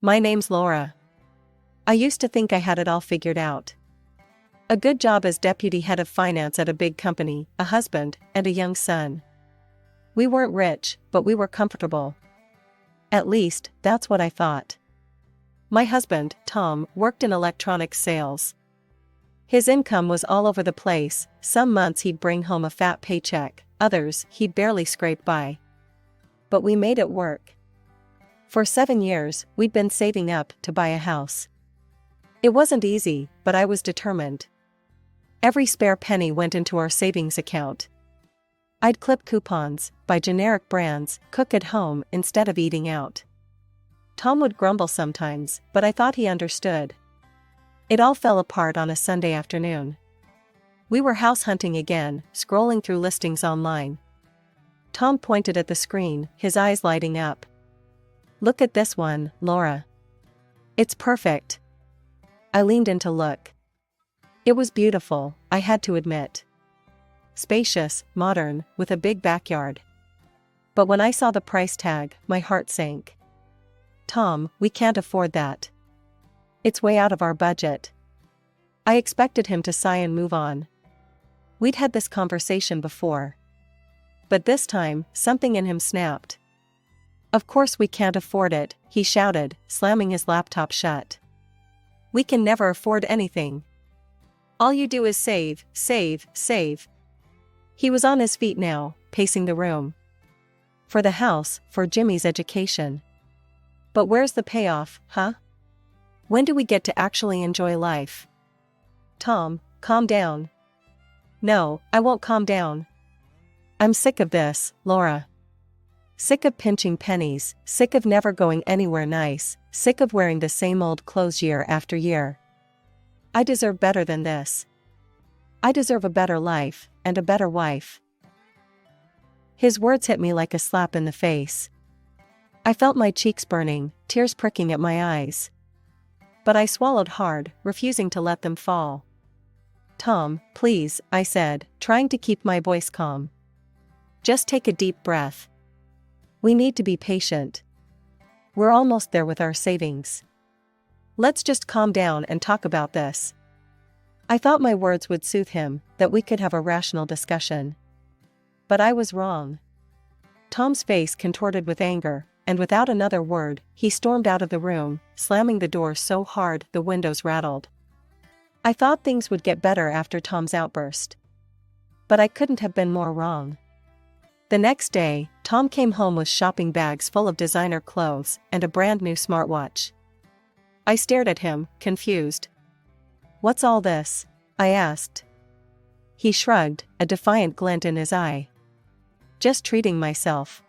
My name's Laura. I used to think I had it all figured out. A good job as deputy head of finance at a big company, a husband, and a young son. We weren't rich, but we were comfortable. At least, that's what I thought. My husband, Tom, worked in electronics sales. His income was all over the place. Some months he'd bring home a fat paycheck, others he'd barely scrape by. But we made it work. For 7 years, we'd been saving up to buy a house. It wasn't easy, but I was determined. Every spare penny went into our savings account. I'd clip coupons, buy generic brands, cook at home instead of eating out. Tom would grumble sometimes, but I thought he understood. It all fell apart on a Sunday afternoon. We were house hunting again, scrolling through listings online. Tom pointed at the screen, his eyes lighting up. "Look at this one, Laura. It's perfect." I leaned in to look. It was beautiful, I had to admit. Spacious, modern, with a big backyard. But when I saw the price tag, my heart sank. "Tom, we can't afford that. It's way out of our budget." I expected him to sigh and move on. We'd had this conversation before. But this time, something in him snapped. "Of course we can't afford it," he shouted, slamming his laptop shut. "We can never afford anything. All you do is save, save, save." He was on his feet now, pacing the room. "For the house, for Jimmy's education. But where's the payoff, huh? When do we get to actually enjoy life?" "Tom, calm down." "No, I won't calm down. I'm sick of this, Laura. Sick of pinching pennies, sick of never going anywhere nice, sick of wearing the same old clothes year after year. I deserve better than this. I deserve a better life, and a better wife." His words hit me like a slap in the face. I felt my cheeks burning, tears pricking at my eyes. But I swallowed hard, refusing to let them fall. "Tom, please," I said, trying to keep my voice calm. "Just take a deep breath. We need to be patient. We're almost there with our savings. Let's just calm down and talk about this." I thought my words would soothe him, that we could have a rational discussion. But I was wrong. Tom's face contorted with anger, and without another word, he stormed out of the room, slamming the door so hard the windows rattled. I thought things would get better after Tom's outburst. But I couldn't have been more wrong. The next day, Tom came home with shopping bags full of designer clothes and a brand new smartwatch. I stared at him, confused. "What's all this?" I asked. He shrugged, a defiant glint in his eye. "Just treating myself."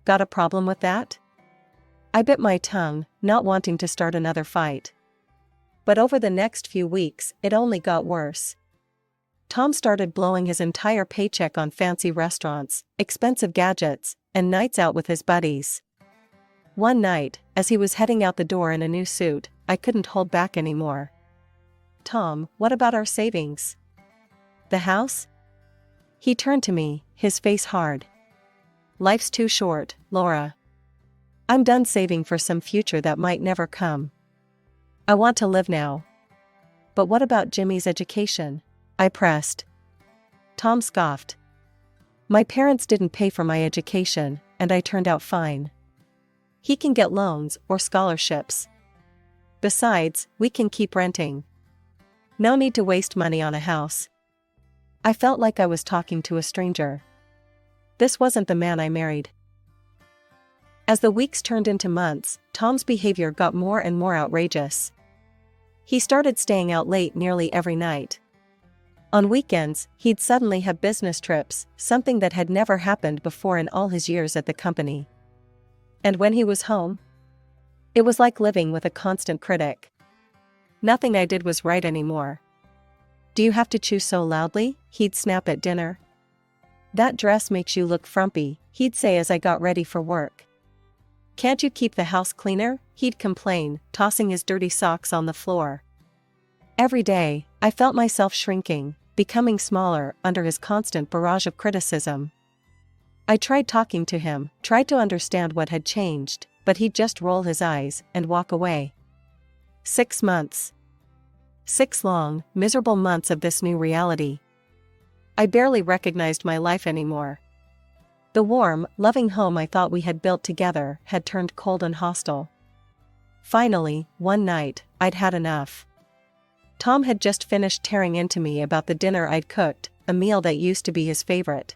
"Got a problem with that?" I bit my tongue, not wanting to start another fight. But over the next few weeks, it only got worse. Tom started blowing his entire paycheck on fancy restaurants, expensive gadgets, and nights out with his buddies. One night, as he was heading out the door in a new suit, I couldn't hold back anymore. "Tom, what about our savings? The house?" He turned to me, his face hard. "Life's too short, Laura. I'm done saving for some future that might never come. I want to live now." "But what about Jimmy's education?" I pressed. Tom scoffed. "My parents didn't pay for my education, and I turned out fine. He can get loans or scholarships. Besides, we can keep renting. No need to waste money on a house." I felt like I was talking to a stranger. This wasn't the man I married. As the weeks turned into months, Tom's behavior got more and more outrageous. He started staying out late nearly every night. On weekends, he'd suddenly have business trips, something that had never happened before in all his years at the company. And when he was home, it was like living with a constant critic. Nothing I did was right anymore. "Do you have to chew so loudly?" he'd snap at dinner. "That dress makes you look frumpy," he'd say as I got ready for work. "Can't you keep the house cleaner?" he'd complain, tossing his dirty socks on the floor. Every day, I felt myself shrinking, becoming smaller under his constant barrage of criticism. I tried talking to him, tried to understand what had changed, but he'd just roll his eyes and walk away. 6 months. 6 long, miserable months of this new reality. I barely recognized my life anymore. The warm, loving home I thought we had built together had turned cold and hostile. Finally, one night, I'd had enough. Tom had just finished tearing into me about the dinner I'd cooked, a meal that used to be his favorite.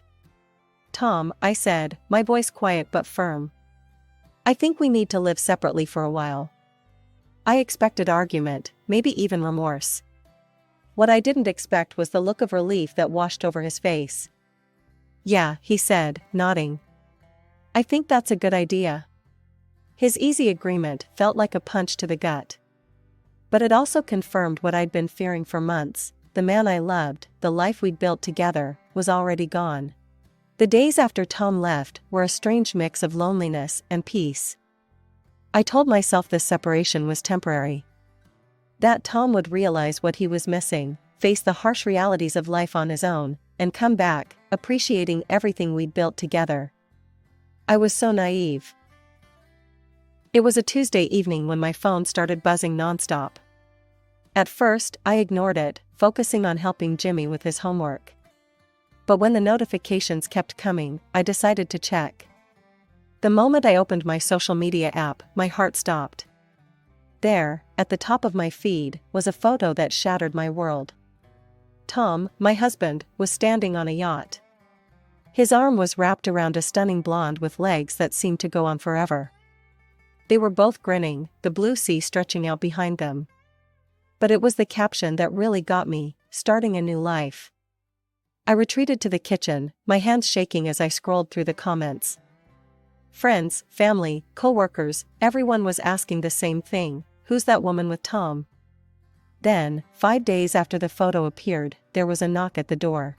"Tom," I said, my voice quiet but firm. "I think we need to live separately for a while." I expected argument, maybe even remorse. What I didn't expect was the look of relief that washed over his face. "Yeah," he said, nodding. "I think that's a good idea." His easy agreement felt like a punch to the gut. But it also confirmed what I'd been fearing for months: the man I loved, the life we'd built together, was already gone. The days after Tom left were a strange mix of loneliness and peace. I told myself this separation was temporary. That Tom would realize what he was missing, face the harsh realities of life on his own, and come back, appreciating everything we'd built together. I was so naive. It was a Tuesday evening when my phone started buzzing nonstop. At first, I ignored it, focusing on helping Jimmy with his homework. But when the notifications kept coming, I decided to check. The moment I opened my social media app, my heart stopped. There, at the top of my feed, was a photo that shattered my world. Tom, my husband, was standing on a yacht. His arm was wrapped around a stunning blonde with legs that seemed to go on forever. They were both grinning, the blue sea stretching out behind them. But it was the caption that really got me: "Starting a new life." I retreated to the kitchen, my hands shaking as I scrolled through the comments. Friends, family, co-workers, everyone was asking the same thing: who's that woman with Tom? Then, 5 days after the photo appeared, there was a knock at the door.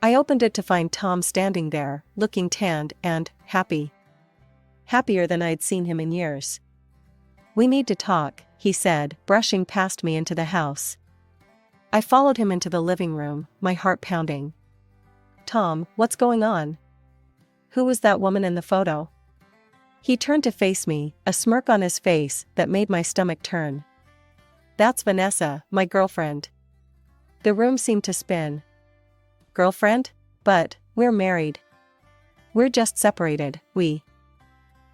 I opened it to find Tom standing there, looking tanned and happy. Happier than I'd seen him in years. "We need to talk," he said, brushing past me into the house. I followed him into the living room, my heart pounding. "Tom, what's going on? Who was that woman in the photo?" He turned to face me, a smirk on his face that made my stomach turn. "That's Vanessa, my girlfriend." The room seemed to spin. "Girlfriend? But we're married." "We're just separated,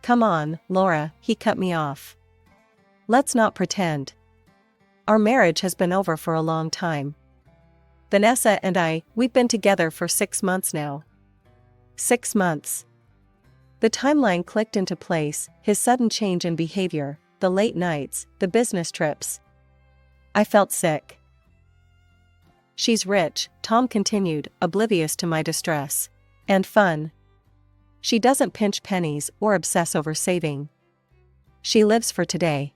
Come on, Laura," he cut me off. "Let's not pretend. Our marriage has been over for a long time. Vanessa and we've been together for 6 months now." 6 months. The timeline clicked into place, his sudden change in behavior, the late nights, the business trips. I felt sick. "She's rich," Tom continued, oblivious to my distress. "And fun. She doesn't pinch pennies or obsess over saving. She lives for today.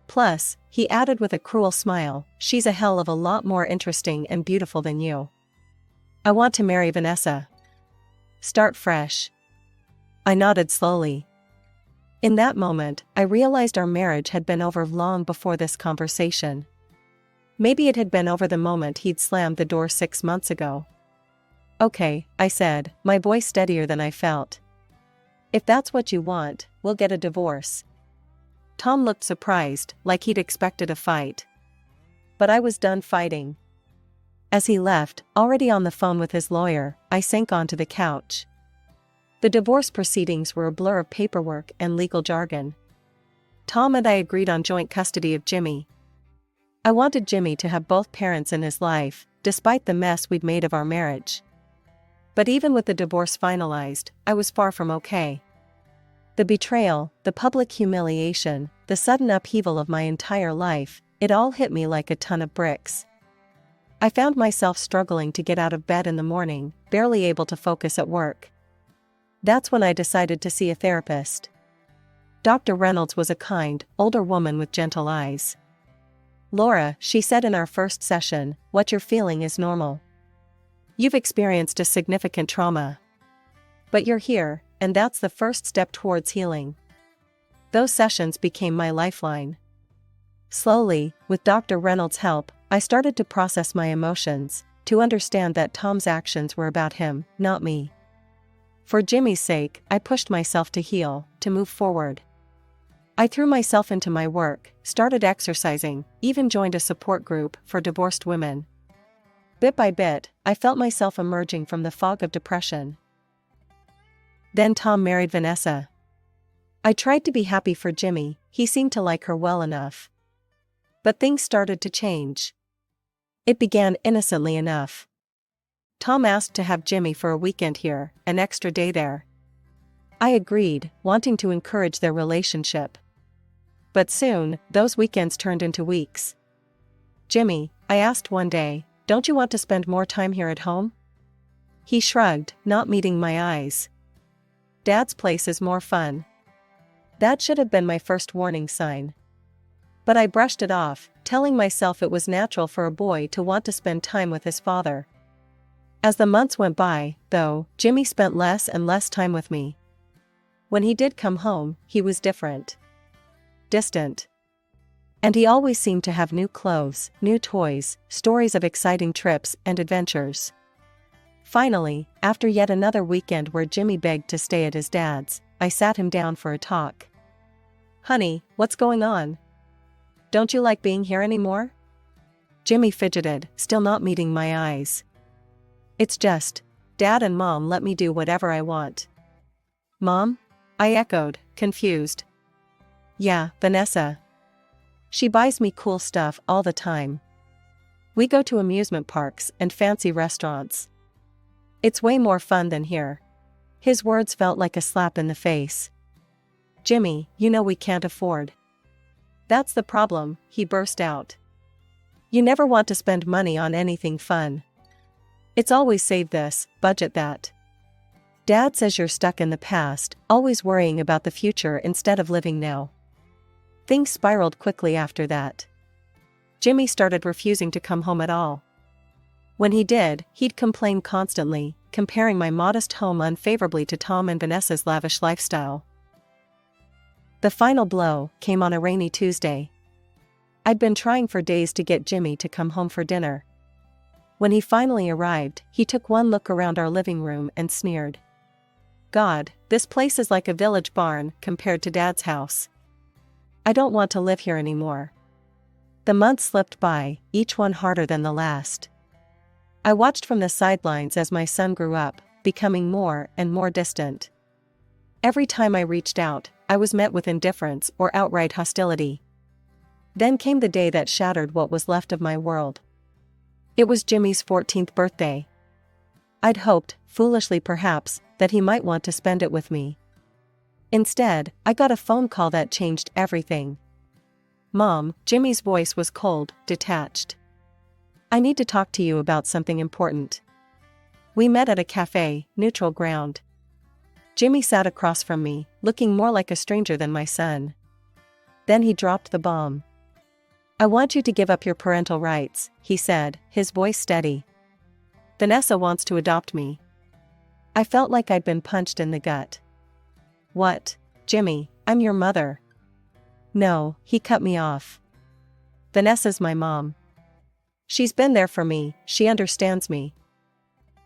Plus," he added with a cruel smile, "she's a hell of a lot more interesting and beautiful than you. I want to marry Vanessa. Start fresh." I nodded slowly. In that moment, I realized our marriage had been over long before this conversation. Maybe it had been over the moment he'd slammed the door 6 months ago. "Okay," I said, my voice steadier than I felt. "If that's what you want, we'll get a divorce." Tom looked surprised, like he'd expected a fight. But I was done fighting. As he left, already on the phone with his lawyer, I sank onto the couch. The divorce proceedings were a blur of paperwork and legal jargon. Tom and I agreed on joint custody of Jimmy. I wanted Jimmy to have both parents in his life, despite the mess we'd made of our marriage. But even with the divorce finalized, I was far from okay. The betrayal, the public humiliation, the sudden upheaval of my entire life, it all hit me like a ton of bricks. I found myself struggling to get out of bed in the morning, barely able to focus at work. That's when I decided to see a therapist. Dr. Reynolds was a kind, older woman with gentle eyes. "Laura," she said in our first session, "what you're feeling is normal. You've experienced a significant trauma. But you're here, and that's the first step towards healing." Those sessions became my lifeline. Slowly, with Dr. Reynolds' help, I started to process my emotions, to understand that Tom's actions were about him, not me. For Jimmy's sake, I pushed myself to heal, to move forward. I threw myself into my work, started exercising, even joined a support group for divorced women. Bit by bit, I felt myself emerging from the fog of depression. Then Tom married Vanessa. I tried to be happy for Jimmy, he seemed to like her well enough. But things started to change. It began innocently enough. Tom asked to have Jimmy for a weekend here, an extra day there. I agreed, wanting to encourage their relationship. But soon, those weekends turned into weeks. "Jimmy," I asked one day, "don't you want to spend more time here at home?" He shrugged, not meeting my eyes. "Dad's place is more fun." That should have been my first warning sign. But I brushed it off, telling myself it was natural for a boy to want to spend time with his father. As the months went by, though, Jimmy spent less and less time with me. When he did come home, he was different. Distant. And he always seemed to have new clothes, new toys, stories of exciting trips and adventures. Finally, after yet another weekend where Jimmy begged to stay at his dad's, I sat him down for a talk. "Honey, what's going on? Don't you like being here anymore?" Jimmy fidgeted, still not meeting my eyes. "It's just, Dad and Mom let me do whatever I want." "Mom?" I echoed, confused. "Yeah, Vanessa. She buys me cool stuff all the time. We go to amusement parks and fancy restaurants. It's way more fun than here." His words felt like a slap in the face. "Jimmy, you know we can't afford." "That's the problem," he burst out. "You never want to spend money on anything fun. It's always save this, budget that. Dad says you're stuck in the past, always worrying about the future instead of living now." Things spiraled quickly after that. Jimmy started refusing to come home at all. When he did, he'd complain constantly, comparing my modest home unfavorably to Tom and Vanessa's lavish lifestyle. The final blow came on a rainy Tuesday. I'd been trying for days to get Jimmy to come home for dinner. When he finally arrived, he took one look around our living room and sneered. "God, this place is like a village barn compared to Dad's house. I don't want to live here anymore." The months slipped by, each one harder than the last. I watched from the sidelines as my son grew up, becoming more and more distant. Every time I reached out, I was met with indifference or outright hostility. Then came the day that shattered what was left of my world. It was Jimmy's 14th birthday. I'd hoped, foolishly perhaps, that he might want to spend it with me. Instead, I got a phone call that changed everything. "Mom," Jimmy's voice was cold, detached. "I need to talk to you about something important." We met at a cafe, neutral ground. Jimmy sat across from me, looking more like a stranger than my son. Then he dropped the bomb. "I want you to give up your parental rights," he said, his voice steady. "Vanessa wants to adopt me." I felt like I'd been punched in the gut. "What, Jimmy, I'm your mother." "No," he cut me off. "Vanessa's my mom. She's been there for me, she understands me.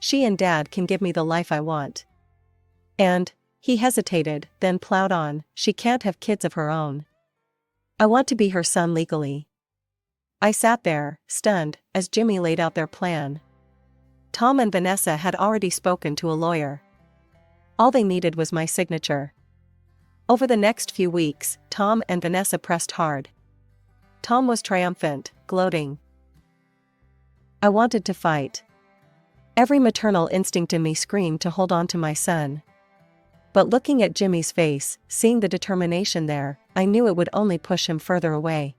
She and Dad can give me the life I want. And," he hesitated, then plowed on, "she can't have kids of her own. I want to be her son legally." I sat there, stunned, as Jimmy laid out their plan. Tom and Vanessa had already spoken to a lawyer. All they needed was my signature. Over the next few weeks, Tom and Vanessa pressed hard. Tom was triumphant, gloating. I wanted to fight. Every maternal instinct in me screamed to hold on to my son. But looking at Jimmy's face, seeing the determination there, I knew it would only push him further away.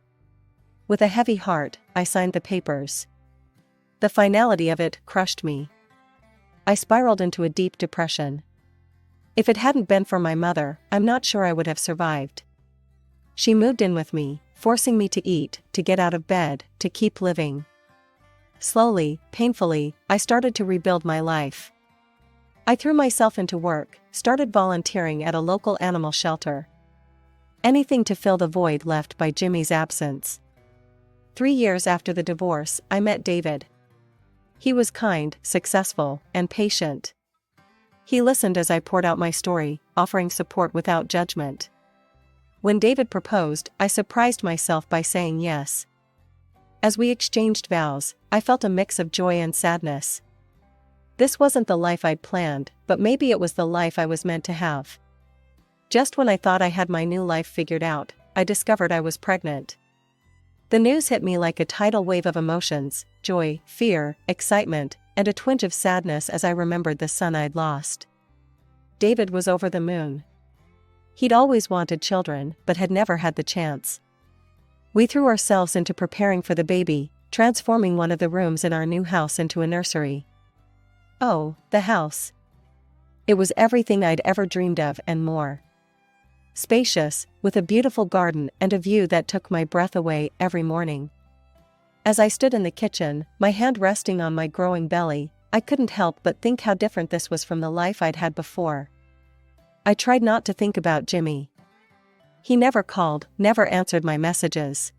With a heavy heart, I signed the papers. The finality of it crushed me. I spiraled into a deep depression. If it hadn't been for my mother, I'm not sure I would have survived. She moved in with me, forcing me to eat, to get out of bed, to keep living. Slowly, painfully, I started to rebuild my life. I threw myself into work, started volunteering at a local animal shelter. Anything to fill the void left by Jimmy's absence. 3 years after the divorce, I met David. He was kind, successful, and patient. He listened as I poured out my story, offering support without judgment. When David proposed, I surprised myself by saying yes. As we exchanged vows, I felt a mix of joy and sadness. This wasn't the life I'd planned, but maybe it was the life I was meant to have. Just when I thought I had my new life figured out, I discovered I was pregnant. The news hit me like a tidal wave of emotions: joy, fear, excitement, and a twinge of sadness as I remembered the son I'd lost. David was over the moon. He'd always wanted children, but had never had the chance. We threw ourselves into preparing for the baby, transforming one of the rooms in our new house into a nursery. Oh, the house! It was everything I'd ever dreamed of and more. Spacious, with a beautiful garden and a view that took my breath away every morning. As I stood in the kitchen, my hand resting on my growing belly, I couldn't help but think how different this was from the life I'd had before. I tried not to think about Jimmy. He never called, never answered my messages.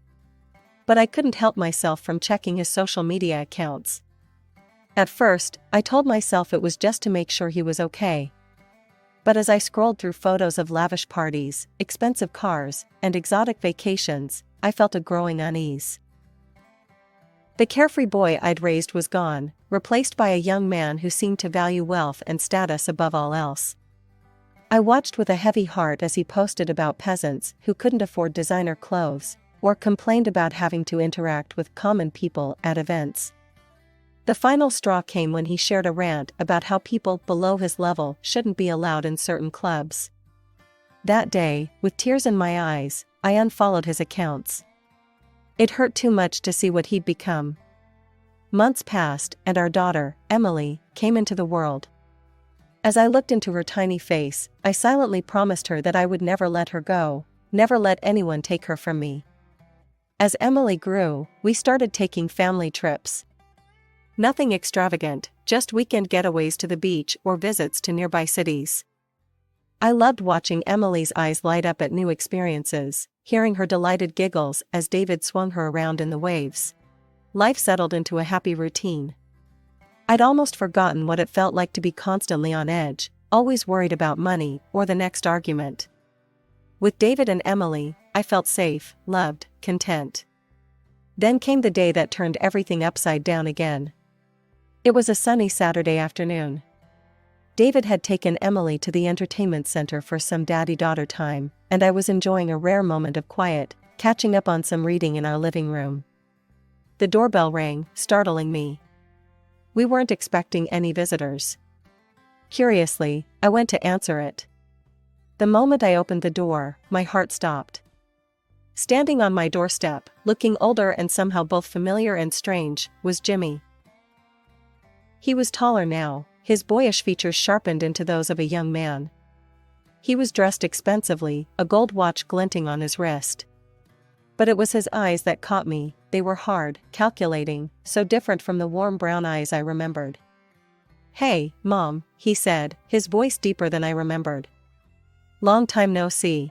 But I couldn't help myself from checking his social media accounts. At first, I told myself it was just to make sure he was okay. But as I scrolled through photos of lavish parties, expensive cars, and exotic vacations, I felt a growing unease. The carefree boy I'd raised was gone, replaced by a young man who seemed to value wealth and status above all else. I watched with a heavy heart as he posted about peasants who couldn't afford designer clothes, or complained about having to interact with common people at events. The final straw came when he shared a rant about how people below his level shouldn't be allowed in certain clubs. That day, with tears in my eyes, I unfollowed his accounts. It hurt too much to see what he'd become. Months passed, and our daughter, Emily, came into the world. As I looked into her tiny face, I silently promised her that I would never let her go, never let anyone take her from me. As Emily grew, we started taking family trips. Nothing extravagant, just weekend getaways to the beach or visits to nearby cities. I loved watching Emily's eyes light up at new experiences, hearing her delighted giggles as David swung her around in the waves. Life settled into a happy routine. I'd almost forgotten what it felt like to be constantly on edge, always worried about money or the next argument. With David and Emily, I felt safe, loved, content. Then came the day that turned everything upside down again. It was a sunny Saturday afternoon. David had taken Emily to the entertainment center for some daddy-daughter time, and I was enjoying a rare moment of quiet, catching up on some reading in our living room. The doorbell rang, startling me. We weren't expecting any visitors. Curiously, I went to answer it. The moment I opened the door, my heart stopped. Standing on my doorstep, looking older and somehow both familiar and strange, was Jimmy. He was taller now, his boyish features sharpened into those of a young man. He was dressed expensively, a gold watch glinting on his wrist. But it was his eyes that caught me. They were hard, calculating, so different from the warm brown eyes I remembered. "Hey, Mom," he said, his voice deeper than I remembered. "Long time no see."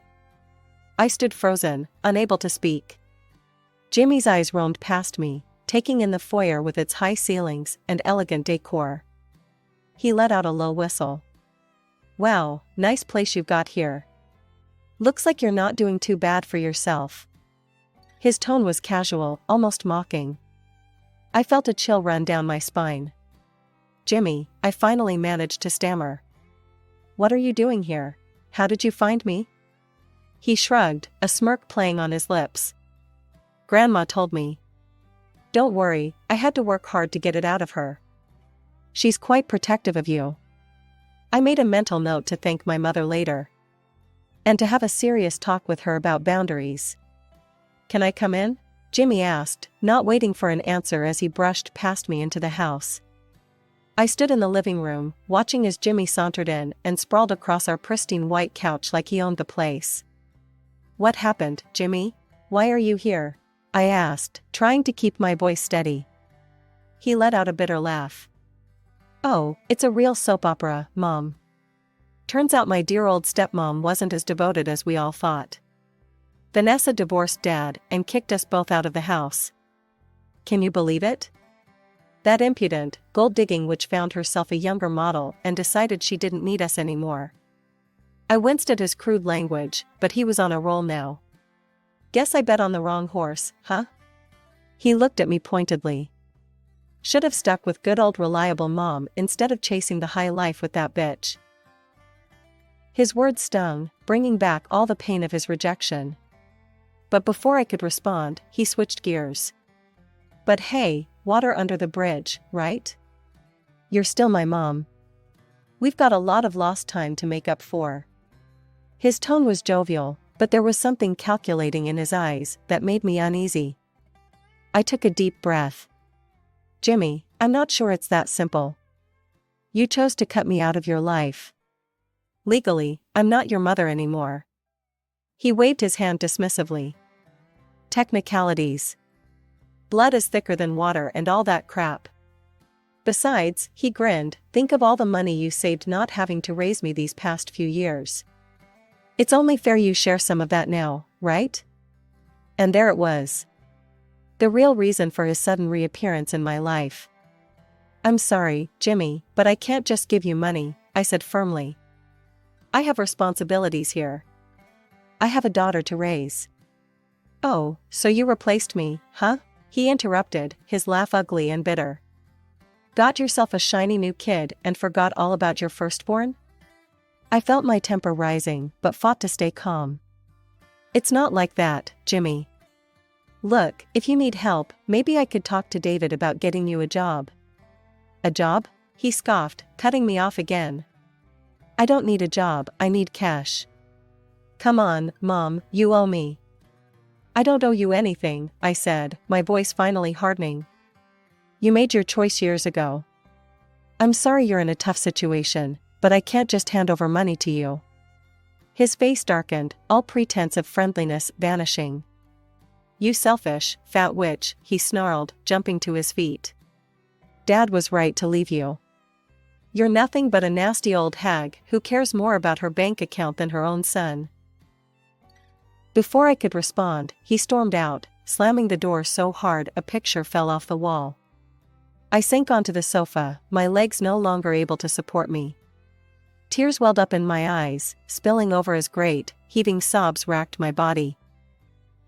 I stood frozen, unable to speak. Jimmy's eyes roamed past me, taking in the foyer with its high ceilings and elegant decor. He let out a low whistle. "Wow, nice place you've got here. Looks like you're not doing too bad for yourself." His tone was casual, almost mocking. I felt a chill run down my spine. "Jimmy," I finally managed to stammer. "What are you doing here? How did you find me?" He shrugged, a smirk playing on his lips. "Grandma told me." "Don't worry, I had to work hard to get it out of her. She's quite protective of you." I made a mental note to thank my mother later. And to have a serious talk with her about boundaries. "Can I come in?" Jimmy asked, not waiting for an answer as he brushed past me into the house. I stood in the living room, watching as Jimmy sauntered in and sprawled across our pristine white couch like he owned the place. "What happened, Jimmy? Why are you here?" I asked, trying to keep my voice steady. He let out a bitter laugh. "Oh, it's a real soap opera, Mom. Turns out my dear old stepmom wasn't as devoted as we all thought. Vanessa divorced Dad and kicked us both out of the house. Can you believe it? That impudent, gold-digging witch found herself a younger model and decided she didn't need us anymore. I winced at his crude language, but he was on a roll now. Guess I bet on the wrong horse, huh? He looked at me pointedly. Should have stuck with good old reliable mom instead of chasing the high life with that bitch. His words stung, bringing back all the pain of his rejection. But before I could respond, he switched gears. But hey, water under the bridge, right? You're still my mom. We've got a lot of lost time to make up for. His tone was jovial, but there was something calculating in his eyes that made me uneasy. I took a deep breath. Jimmy, I'm not sure it's that simple. You chose to cut me out of your life. Legally, I'm not your mother anymore. He waved his hand dismissively. Technicalities. Blood is thicker than water and all that crap. Besides, he grinned, think of all the money you saved not having to raise me these past few years. It's only fair you share some of that now, right? And there it was. The real reason for his sudden reappearance in my life. I'm sorry, Jimmy, but I can't just give you money, I said firmly. I have responsibilities here. I have a daughter to raise. Oh, so you replaced me, huh? He interrupted, his laugh ugly and bitter. Got yourself a shiny new kid and forgot all about your firstborn? I felt my temper rising, but fought to stay calm. It's not like that, Jimmy. Look, if you need help, maybe I could talk to David about getting you a job. A job? He scoffed, cutting me off again. I don't need a job, I need cash. Come on, Mom, you owe me. I don't owe you anything, I said, my voice finally hardening. You made your choice years ago. I'm sorry you're in a tough situation, but I can't just hand over money to you. His face darkened, all pretense of friendliness vanishing. You selfish, fat witch, he snarled, jumping to his feet. Dad was right to leave you. You're nothing but a nasty old hag who cares more about her bank account than her own son. Before I could respond, he stormed out, slamming the door so hard a picture fell off the wall. I sank onto the sofa, my legs no longer able to support me. Tears welled up in my eyes, spilling over as great, heaving sobs racked my body.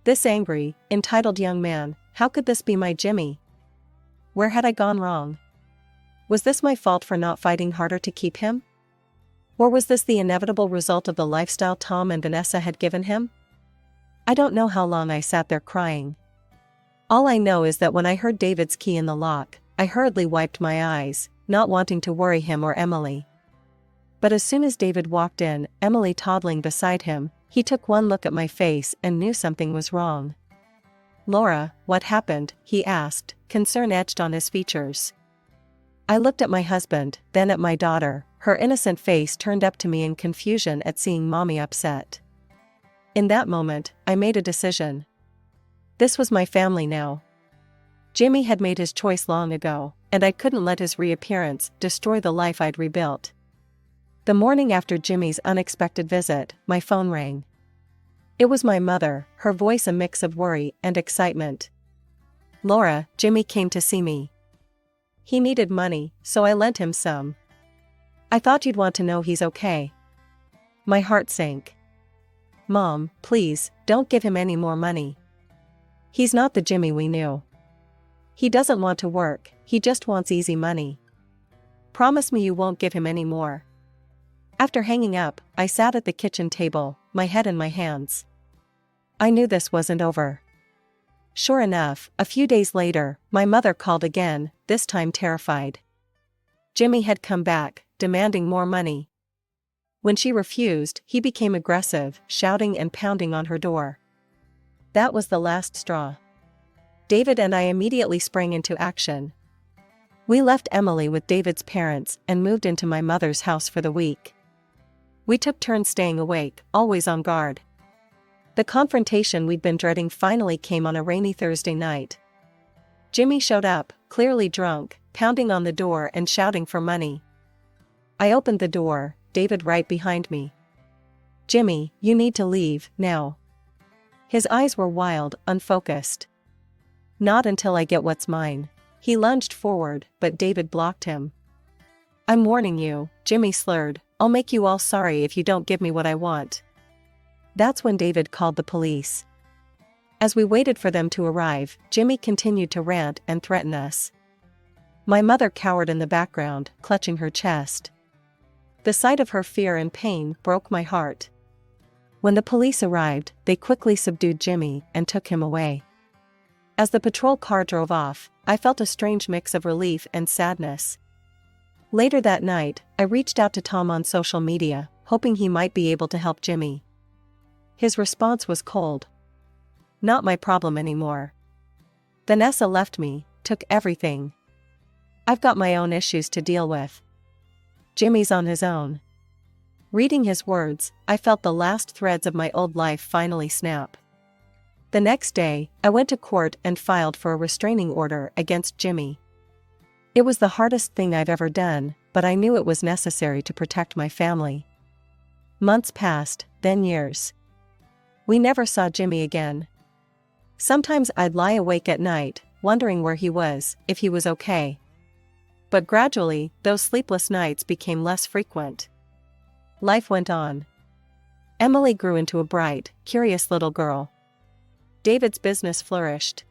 This angry, entitled young man, how could this be my Jimmy? Where had I gone wrong? Was this my fault for not fighting harder to keep him? Or was this the inevitable result of the lifestyle Tom and Vanessa had given him? I don't know how long I sat there crying. All I know is that when I heard David's key in the lock, I hurriedly wiped my eyes, not wanting to worry him or Emily. But as soon as David walked in, Emily toddling beside him, he took one look at my face and knew something was wrong. Laura, what happened? He asked, concern etched on his features. I looked at my husband, then at my daughter, her innocent face turned up to me in confusion at seeing Mommy upset. In that moment, I made a decision. This was my family now. Jimmy had made his choice long ago, and I couldn't let his reappearance destroy the life I'd rebuilt. The morning after Jimmy's unexpected visit, my phone rang. It was my mother, her voice a mix of worry and excitement. Laura, Jimmy came to see me. He needed money, so I lent him some. I thought you'd want to know he's okay. My heart sank. Mom, please, don't give him any more money. He's not the Jimmy we knew. He doesn't want to work, he just wants easy money. Promise me you won't give him any more. After hanging up, I sat at the kitchen table, my head in my hands. I knew this wasn't over. Sure enough, a few days later, my mother called again, this time terrified. Jimmy had come back, demanding more money. When she refused, he became aggressive, shouting and pounding on her door. That was the last straw. David and I immediately sprang into action. We left Emily with David's parents and moved into my mother's house for the week. We took turns staying awake, always on guard. The confrontation we'd been dreading finally came on a rainy Thursday night. Jimmy showed up, clearly drunk, pounding on the door and shouting for money. I opened the door, David right behind me. Jimmy, you need to leave, now. His eyes were wild, unfocused. Not until I get what's mine. He lunged forward, but David blocked him. "I'm warning you," Jimmy slurred. "I'll make you all sorry if you don't give me what I want." That's when David called the police. As we waited for them to arrive, Jimmy continued to rant and threaten us. My mother cowered in the background, clutching her chest. The sight of her fear and pain broke my heart. When the police arrived, they quickly subdued Jimmy and took him away. As the patrol car drove off, I felt a strange mix of relief and sadness. Later that night, I reached out to Tom on social media, hoping he might be able to help Jimmy. His response was cold. "Not my problem anymore. Vanessa left me, took everything. I've got my own issues to deal with. Jimmy's on his own." Reading his words, I felt the last threads of my old life finally snap. The next day, I went to court and filed for a restraining order against Jimmy. It was the hardest thing I've ever done, but I knew it was necessary to protect my family. Months passed, then years. We never saw Jimmy again. Sometimes I'd lie awake at night, wondering where he was, if he was okay. But gradually, those sleepless nights became less frequent. Life went on. Emily grew into a bright, curious little girl. David's business flourished.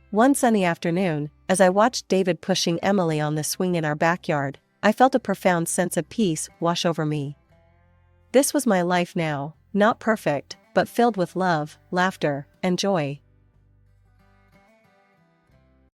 One sunny afternoon, as I watched David pushing Emily on the swing in our backyard, I felt a profound sense of peace wash over me. This was my life now, not perfect, but filled with love, laughter, and joy.